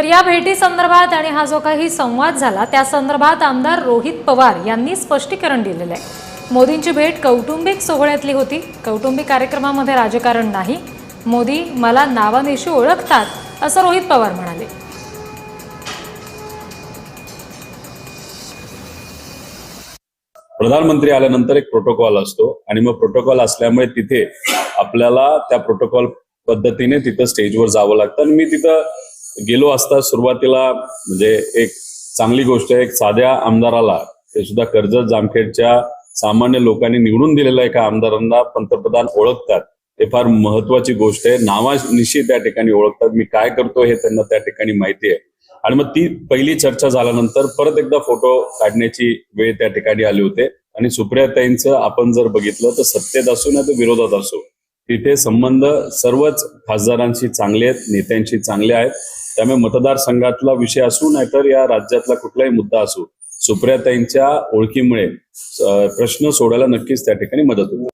तर या भेटी संदर्भात आणि हा जो काही संवाद झाला त्या संदर्भात आमदार रोहित पवार यांनी स्पष्टीकरण दिलेलं आहे। मोदींची भेट कौटुंबिक सोहळ्यातली होती, कौटुंबिक कार्यक्रमामध्ये राजकारण नाही। मोदी मला नावानिशी ओळखतात असं रोहित पवार म्हणाले। प्रधानमंत्री आल्यानंतर एक प्रोटोकॉल असतो आणि मग प्रोटोकॉल असल्यामुळे तिथे आपल्याला त्या प्रोटोकॉल पद्धतीने तिथं स्टेजवर जावं लागतं। आणि मी तिथं गेलो असता सुरुवातीला म्हणजे एक चांगली गोष्ट आहे, एक साध्या आमदाराला ते सुद्धा कर्जत जामखेडच्या सामान्य लोकांनी निवडून दिलेल्या एका आमदारांना पंतप्रधान ओळखतात, हे फार महत्वाची गोष्ट आहे। नावानिशी त्या ठिकाणी ओळखतात, मी काय करतो हे त्यांना त्या ठिकाणी माहिती आहे। आणि मग ती पहिली चर्चा झाल्यानंतर परत एकदा फोटो काढण्याची वेळ त्या ठिकाणी आली होते। आणि सुप्रियाताईंचं आपण जर बघितलं तर सत्तेत असो ना तर विरोधात असो तिथे संबंध सर्वच खासदारांशी चांगले आहेत, नेत्यांशी चांगले आहेत। त्यामुळे मतदारसंघातला विषय असू नाहीतर या राज्यातला कुठलाही मुद्दा असू, सुप्रियाताईंच्या ओळखीमुळे प्रश्न सोडायला नक्कीच त्या ठिकाणी मदत होईल।